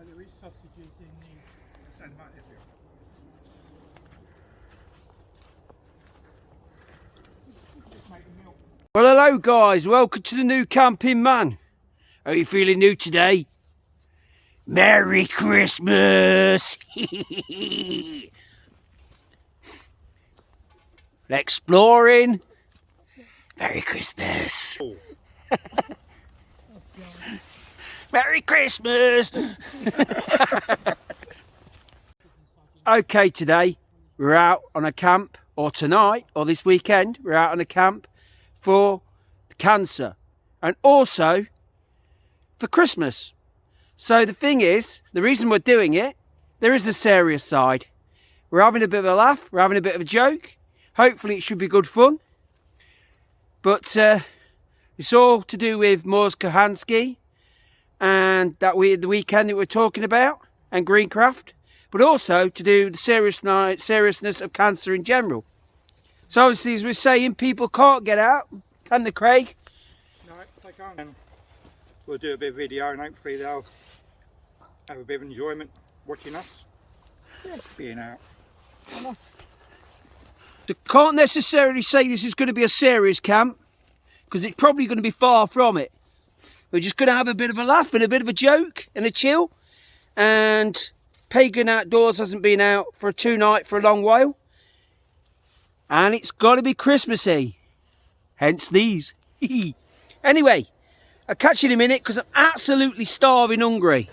there is sausages in the... Well, hello guys, welcome to the new camping man. How are you feeling new today? Merry Christmas! Exploring. Merry Christmas. Oh. Merry Christmas! Okay, today we're out on a camp, or tonight, or this weekend, we're out on a camp for cancer and also for Christmas. So the thing is, the reason we're doing it, there is a serious side. We're having a bit of a laugh, we're having a bit of a joke. Hopefully it should be good fun. But it's all to do with Mors Kohansky and the weekend that we're talking about, and GREENCAFT, but also to do with the seriousness of cancer in general. So obviously, as we're saying, people can't get out, can they, Craig? No, they can't. And we'll do a bit of video and hopefully they'll have a bit of enjoyment watching us being out. Why not? So can't necessarily say this is going to be a serious camp, because it's probably going to be far from it. We're just going to have a bit of a laugh and a bit of a joke and a chill. And Pagan Outdoors hasn't been out for a two-night for a long while. And it's got to be Christmassy. Hence these. Anyway, I'll catch you in a minute because I'm absolutely starving hungry.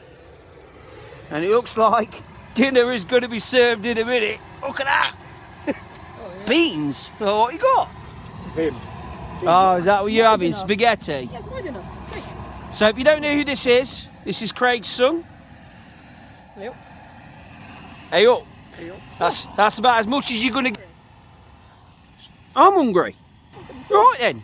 And it looks like dinner is going to be served in a minute. Look at that. Oh, yeah. Beans? Oh, what you got? Him. Oh, is that what you're having? Spaghetti? Yeah, good enough. So if you don't know who this is Craig's son. Hey up. Hey up. Hey up. That's about as much as you're going to get. I'm hungry. Right then.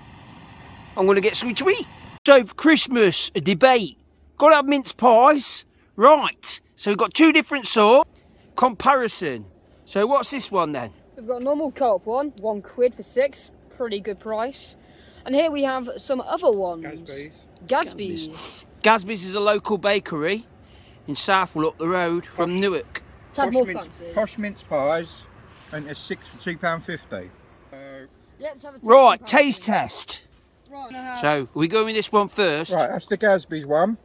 I'm going to get something to eat. So for Christmas, a debate. Got to have mince pies. Right. So we've got two different sorts. Comparison. So what's this one then? We've got a normal co-op one, £1 for 6, pretty good price. And here we have some other ones. Gatsby's. Gatsby's is a local bakery in Southwell up the road from Newark. Tad more fancy. Posh mince pies, and it's 6 for £2.50. Yeah, let's have a Right, comparison. taste test. Right. So are we going with this one first? Right, that's the Gatsby's one.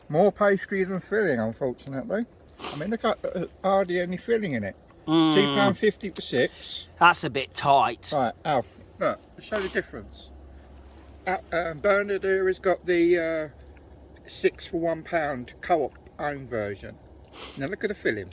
More pastry than filling, unfortunately. I mean, look at hardly any filling in it. £2.50 for 6. That's a bit tight. Right, Alf, look, show the difference. Bernard here has got the 6 for £1 co-op own version. Now look at the filling.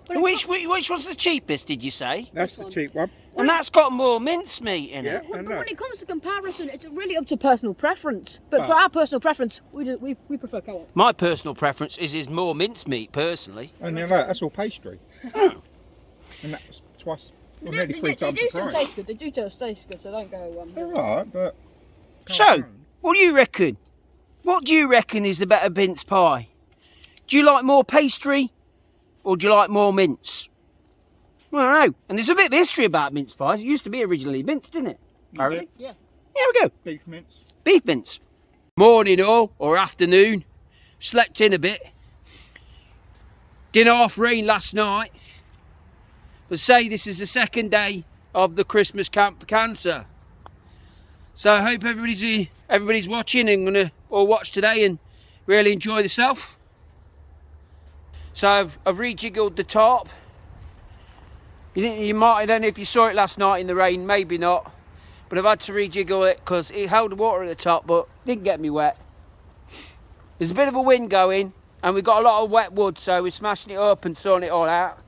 Which one's the cheapest, did you say? That's the cheap one. And that's got more mincemeat in it. But when it comes to comparison, it's really up to personal preference. But for our personal preference, we prefer co-op. My personal preference is more mincemeat, personally. And then look, that's all pastry. And that's twice, well, nearly 3 times the They do still price. taste good. They do taste good, so don't go... They're right, but... So, what do you reckon? What do you reckon is the better mince pie? Do you like more pastry or do you like more mince? I don't know. And there's a bit of history about mince pies. It used to be originally minced, didn't it? Okay. Yeah. Here we go. Beef mince. Beef mince. Morning all, or afternoon. Slept in a bit. Didn't half rain last night. But say this is the second day of the Christmas camp for cancer. So I hope everybody's watching and gonna all watch today and really enjoy themselves. So I've rejiggled the top. You might, I don't know if you saw it last night in the rain, maybe not. But I've had to rejiggle it because it held water at the top, but didn't get me wet. There's a bit of a wind going, and we've got a lot of wet wood, so we're smashing it up and sorting it all out.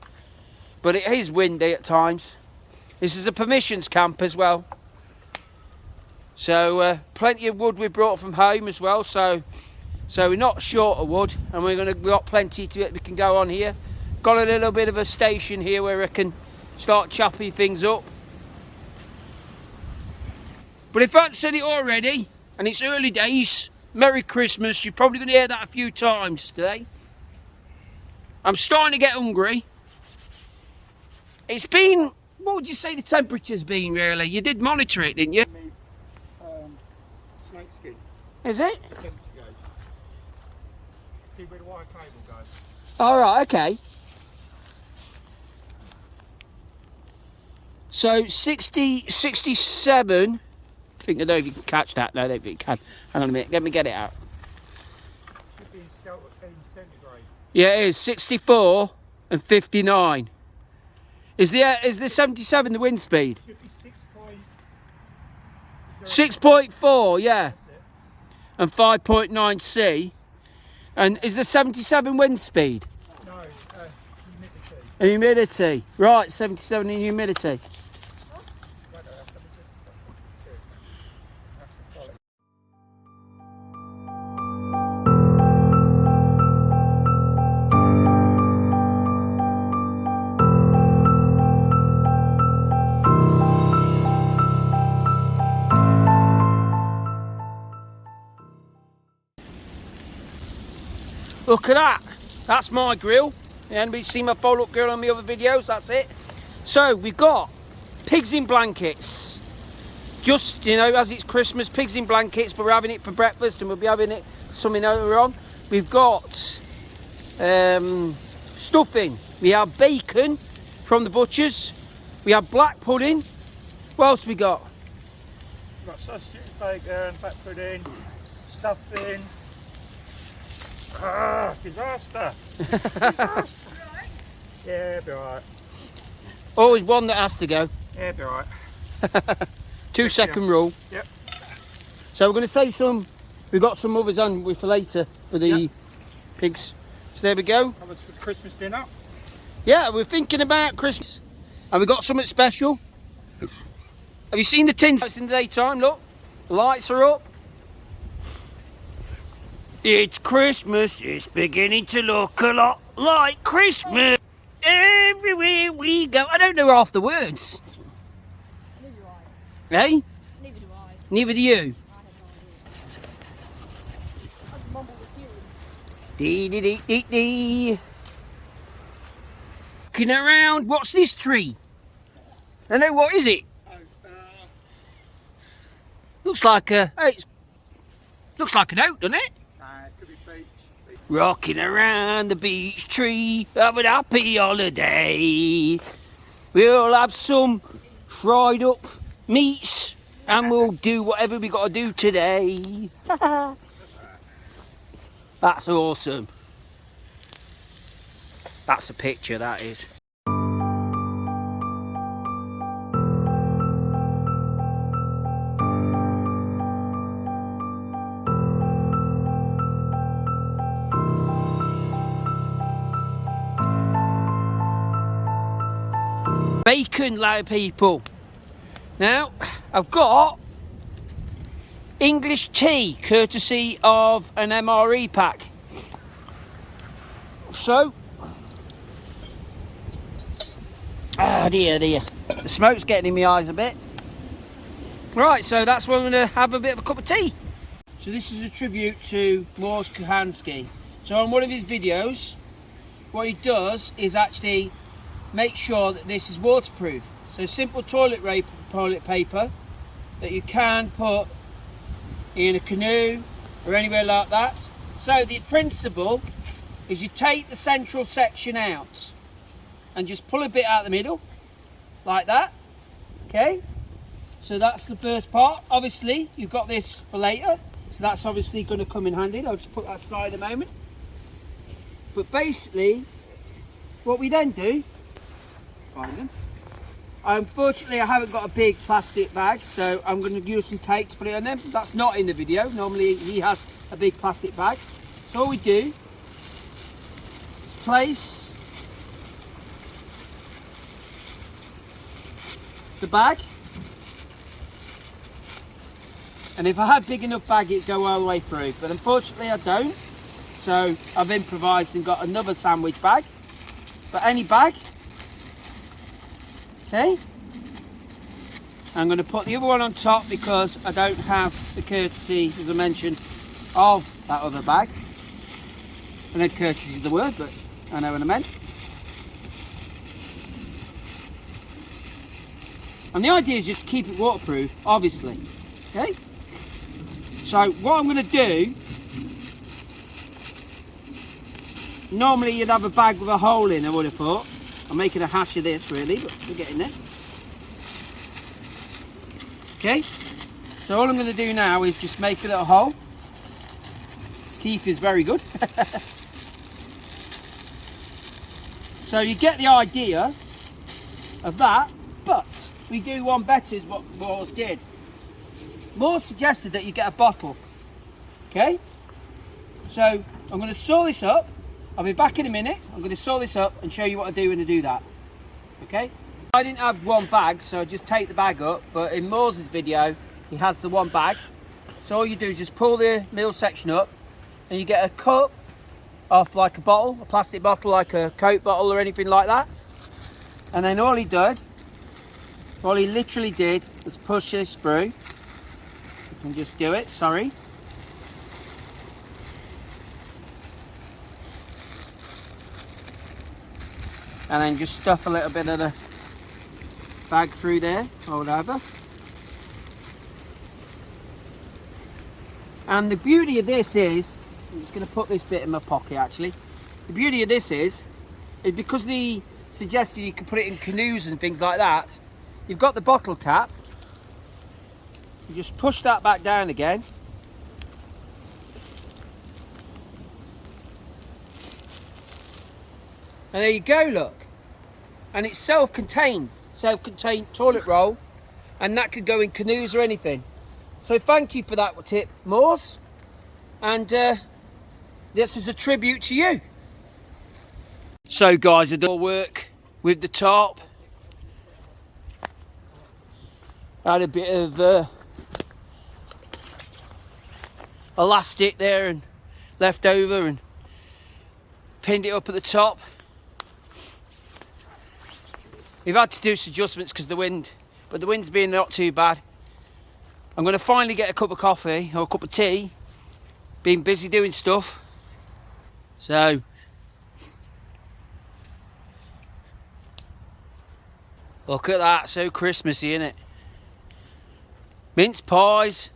But it is windy at times. This is a permissions camp as well. So plenty of wood we brought from home as well, so we're not short of wood, and we've got plenty we can go on here. Got a little bit of a station here where I can start chopping things up. But if I haven't said it already, and it's early days, Merry Christmas, you're probably going to hear that a few times today. I'm starting to get hungry. It's been, what would you say the temperature's been really? You did monitor it, didn't you? Snake skin. Is it? See where the wire cable goes. All right, okay. So 60, 67. I think I don't know if you can catch that. No, I don't think you can. Hang on a minute. Let me get it out. Should be in centigrade. Yeah, it is 64 and 59. Is the 77 the wind speed? Should be 6.4, yeah, and 5.9 C. And is the 77 wind speed? No, humidity. And humidity. Right, 77 in humidity. Look at that. That's my grill. Anybody seen my follow-up grill on my other videos? That's it. So we've got pigs in blankets. Just, you know, as it's Christmas, pigs in blankets, but we're having it for breakfast and we'll be having it something later on. We've got stuffing. We have bacon from the butchers. We have black pudding. What else we got? We've got sausage, bacon, black pudding, stuffing. Ah, disaster. Disaster. Yeah, be alright. Always one that has to go. Yeah, be alright. 2-second rule. Yep. So we're going to save some. We've got some others on with for later for the pigs. So there we go. That was for Christmas dinner. Yeah, we're thinking about Christmas. And we've got something special. Have you seen the tins? It's in the daytime, look. The lights are up. It's Christmas. It's beginning to look a lot like Christmas. Everywhere we go. I don't know half the words. Neither do I. Eh? Neither do I. Neither do you. I have no idea. I just mumble the tunes. Dee dee dee dee dee. Looking around. What's this tree? I know, what is it? Looks like a. Oh, looks like an oak, doesn't it? It could be beach. Rocking around the beech tree, have a happy holiday. We'll have some fried up meats and we'll do whatever we got to do today. That's awesome. That's a picture, that is. Bacon, loud people. Now, I've got English tea, courtesy of an MRE pack. So, oh dear, the smoke's getting in my eyes a bit. Right, so that's when I'm going to have a bit of a cup of tea. So this is a tribute to Mors Kohansky. So on one of his videos, what he does is actually make sure that this is waterproof. So simple toilet paper that you can put in a canoe or anywhere like that. So the principle is you take the central section out and just pull a bit out the middle like that. Okay, so that's the first part. Obviously you've got this for later, so that's obviously going to come in handy. I'll just put that aside a moment. But basically what we then do, find them. Unfortunately, I haven't got a big plastic bag, so I'm going to use some tape to put it on them. That's not in the video. Normally, he has a big plastic bag. So all we do is place the bag, and if I had big enough bag, it'd go all the way through. But unfortunately, I don't. So I've improvised and got another sandwich bag. But any bag. Okay, I'm going to put the other one on top because I don't have the courtesy, as I mentioned, of that other bag. I know courtesy is the word, but I know what I meant. And the idea is just to keep it waterproof, obviously. Okay, so what I'm going to do normally you'd have a bag with a hole in, I would have thought. I'm making a hash of this really, but we're getting there. Okay, so all I'm going to do now is just make a little hole. Teeth is very good. So you get the idea of that, but we do one better is what Moores did. Moores suggested that you get a bottle. Okay, so I'm going to saw this up. I'll be back in a minute. I'm going to saw this up and show you what I do when I do that. Okay, I didn't have one bag, so I just take the bag up, but in Moores' video he has the one bag. So all you do is just pull the middle section up and you get a cup off like a bottle, a plastic bottle like a Coke bottle or anything like that. And then all he literally did was push this through. You can just do it, sorry. And then just stuff a little bit of the bag through there or whatever. And the beauty of this is, I'm just going to put this bit in my pocket actually. The beauty of this is because they suggested you can put it in canoes and things like that, you've got the bottle cap. You just push that back down again. And there you go, look. And it's self-contained toilet roll, and that could go in canoes or anything. So thank you for that tip, Moores. And this is a tribute to you. So guys, I did all work with the top. Had a bit of elastic there and left over and pinned it up at the top. We've had to do some adjustments because of the wind, but the wind's been not too bad. I'm going to finally get a cup of coffee or a cup of tea. Been busy doing stuff. So look at that, so Christmassy, isn't it? Mince pies.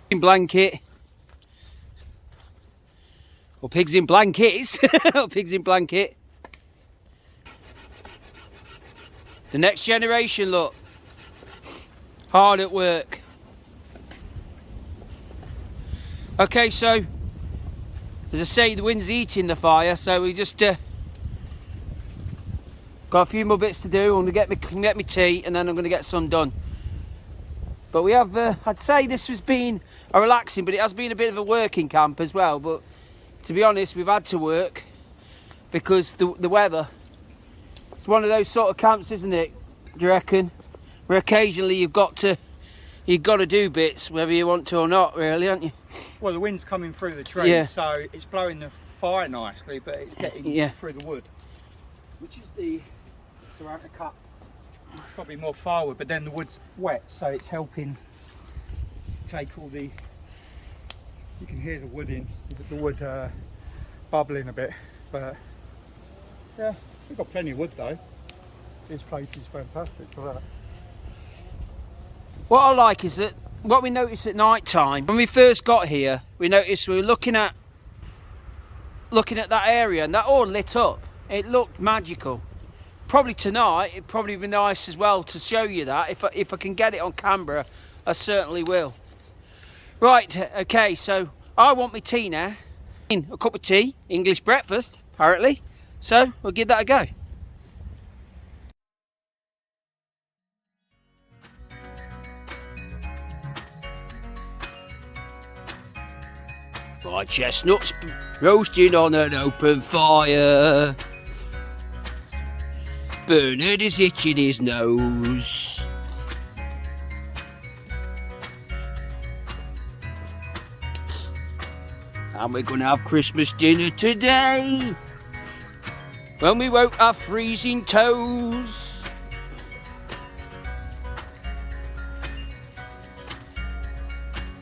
Blanket. Or pigs in blankets. Or pigs in blanket. The next generation, look. Hard at work. Okay, so as I say, the wind's eating the fire, so we just got a few more bits to do. I'm gonna get me tea, and then I'm gonna get some done. But we have, I'd say this has been a relaxing, but it has been a bit of a working camp as well. But to be honest, we've had to work because the weather. It's one of those sort of camps, isn't it? Do you reckon? Where occasionally you've got to do bits, whether you want to or not, really, aren't you? Well, the wind's coming through the trees, Yeah. so it's blowing the fire nicely, but it's getting through the wood, which is the ceramic cut. Probably more firewood, but then the wood's wet, so it's helping to take all the. You can hear the wood bubbling a bit, but yeah, we've got plenty of wood though. This place is fantastic for that. What I like is that what we noticed at night time, when we first got here, we noticed we were looking at that area and that all lit up. It looked magical. Probably tonight, it'd probably be nice as well to show you that. If I can get it on camera, I certainly will. Right, okay, so I want my tea now. A cup of tea, English breakfast, apparently. So we'll give that a go. Fried chestnuts roasting on an open fire. Bernard is itching his nose. And we're going to have Christmas dinner today. When we won't have freezing toes.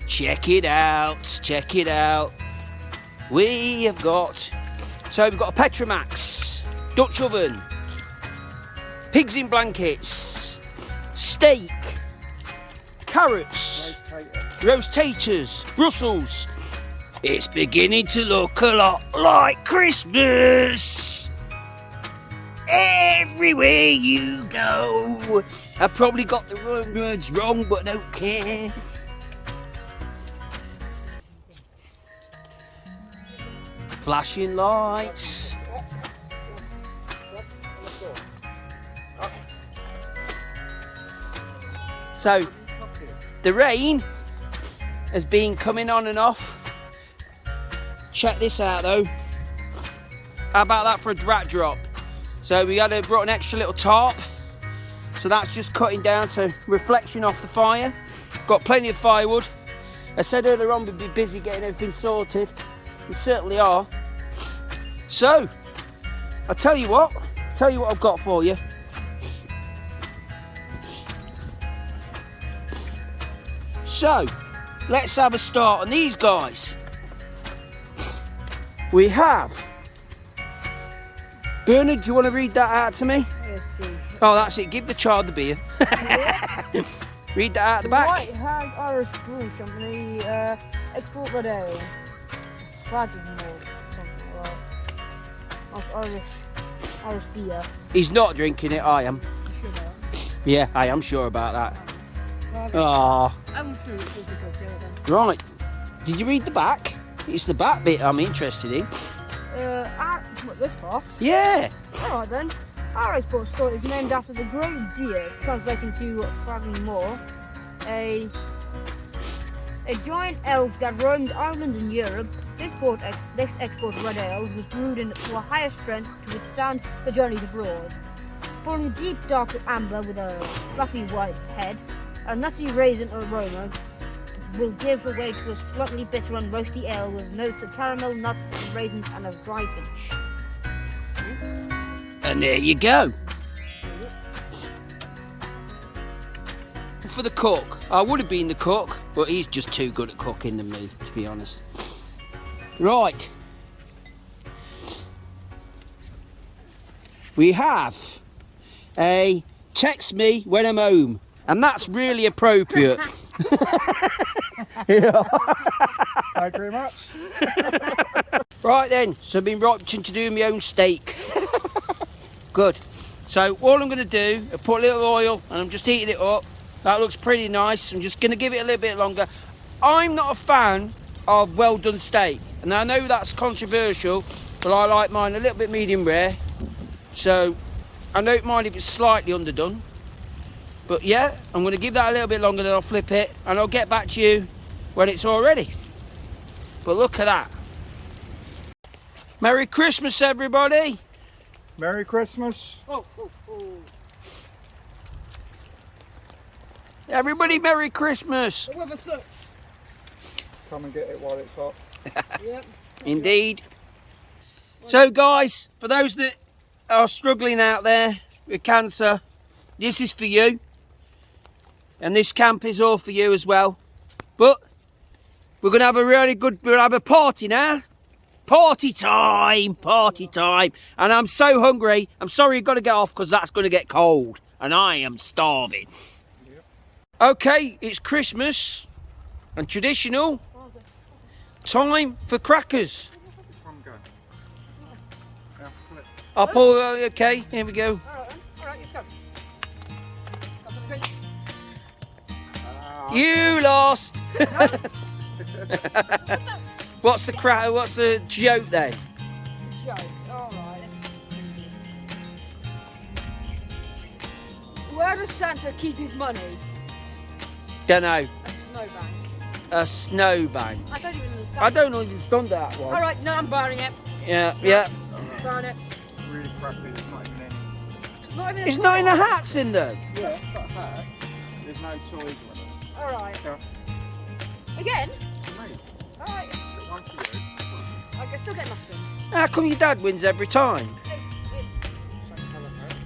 Check it out, check it out. We have got, so we've got a Petromax, Dutch oven, pigs in blankets, steak, carrots, roast taters, Brussels, It's beginning to look a lot like Christmas. Everywhere you go. I probably got the words wrong, but I don't care. Flashing lights. So, the rain has been coming on and off. Check this out though. How about that for a rat drop? So we brought an extra little tarp. So that's just cutting down, so reflection off the fire. Got plenty of firewood. I said earlier on we'd be busy getting everything sorted. We certainly are. So, I'll tell you what I've got for you. So, let's have a start on these guys. We have... Bernard, do you want to read that out to me? Let's see. Oh, that's it. Give the child the beer. Read that out at the back. White Hag Irish Brew Company, export red ale. Flagging malt, something like that. That's Irish beer. He's not drinking it, I am. You sure about that? Yeah, I am sure about that. Okay. Oh, I'm through it, so then. right. Did you read the back? It's the back bit I'm interested in. What, this part? Yeah. Alright then. Our export store is named after the great deer, translating to flagging moor. A giant elk that roamed Ireland and Europe. This export red ale was brewed to a higher strength to withstand the journeys abroad. Born deep dark amber with a fluffy white head, a nutty raisin aroma will give way to a slightly bitter and roasty ale with notes of caramel, nuts, raisins, and a dry finish. And there you go. For the cook, I would have been the cook, but he's just too good at cooking than me, to be honest. Right. We have a text me when I'm home, and that's really appropriate. Thank you very much. Right then, so I've been opting to do my own steak. Good. So all I'm going to do is put a little oil and I'm just heating it up. That looks pretty nice. I'm just going to give it a little bit longer. I'm not a fan of well done steak, and I know that's controversial, but I like mine a little bit medium rare. So I don't mind if it's slightly underdone. But yeah, I'm going to give that a little bit longer, then I'll flip it and I'll get back to you when it's all ready. But look at that. Merry Christmas, everybody. Merry Christmas. Oh. Everybody, Merry Christmas. The weather sucks. Come and get it while it's hot. Yep. Indeed. So guys, for those that are struggling out there with cancer, this is for you. And this camp is all for you as well. But we're going to have a really good, we'll have a party now. Party time, party time. And I'm so hungry. I'm sorry you've got to get off because that's going to get cold. And I am starving. Yep. Okay, it's Christmas and traditional. Time for crackers. I'll pull, okay, here we go. Alright, let's go. You lost. What's the joke then? Joke, alright. Where does Santa keep his money? Dunno. A snowbank. A snowbank. I don't even understand. I don't understand that one. Alright, no, I'm buying it. Yeah, yeah. Buying it. Really crappy. It's not even in. It's not even It's not in the hats in them. Yeah, it's got a hat. There's no toys with it. Alright. Yeah. Again? Mate, Alright. got one for you. I can still get nothing. How come your dad wins every time? It's Same colour hat.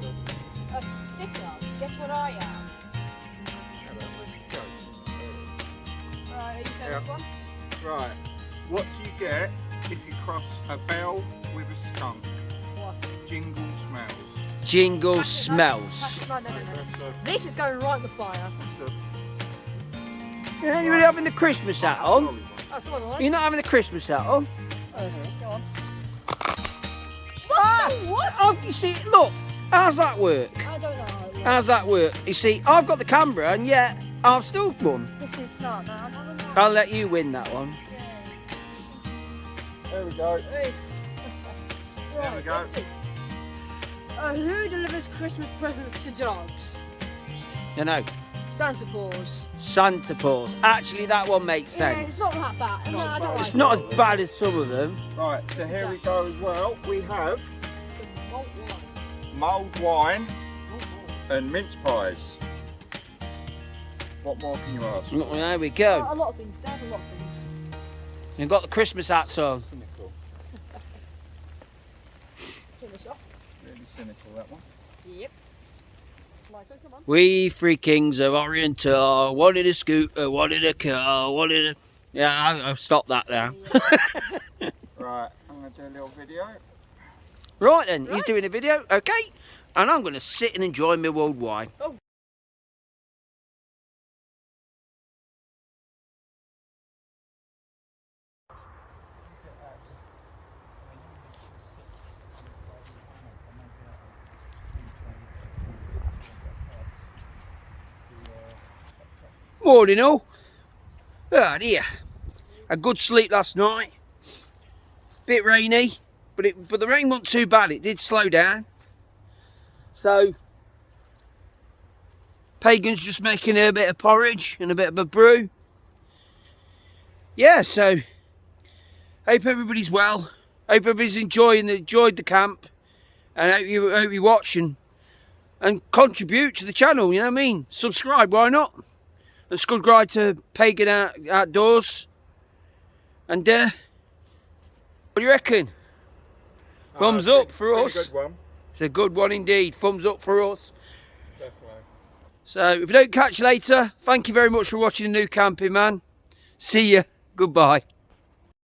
No, it's still- a sticker. Guess what I am? Yeah, but let's go. Alright, are you taking Yeah. this one? Right. What do you get if you cross a bell with a skunk? What? Jingle smells. Jingle Pass it, smells. No. That's This is going right in the fire. the Yeah, you're having the Christmas hat on. solid one. Oh, come on, You're not having a Christmas hat on? Go on. What? Oh, you see, look, how's that work? I don't know how it works. How's that work? You see, I've got the camera and yet I've still won. This is not, man. I'll let you win that one. There we go. Hey. There we go. Let's see. Who delivers Christmas presents to dogs? No. Santa Claus. Santa Claus. Actually, that one makes Yeah, sense. it's not that bad. No, I don't like It's not as bad as some of them. Right, so here we go as well. We have it. Malt wine. mulled wine and mince pies. What more can you ask? Look, there we go. A lot of things. There's a lot of things. You've got the Christmas hats on. Cynical. Turn this off. Really cynical, that one. Yep. Lights on, come on. We three kings of Oriental. Wanted a scooter, wanted a car, wanted a... Yeah, I've stopped that now. Yeah. Right, I'm going to do a little video. Right then, he's Right. doing a video, okay? And I'm going to sit and enjoy my mulled wine. Oh. Morning all. Oh dear. A good sleep last night. Bit rainy, but the rain wasn't too bad. It did slow down. So Pagan's just making a bit of porridge and a bit of a brew. Yeah, so hope everybody's well. Hope everybody's enjoyed the camp, and hope you watch and contribute to the channel. You know what I mean? Subscribe, why not? And subscribe to Pagan Outdoors. And what do you reckon? Thumbs up for us. Good one. It's a good one indeed. Thumbs up for us. Definitely. So if we don't catch you later, thank you very much for watching the new camping man. See ya. Goodbye.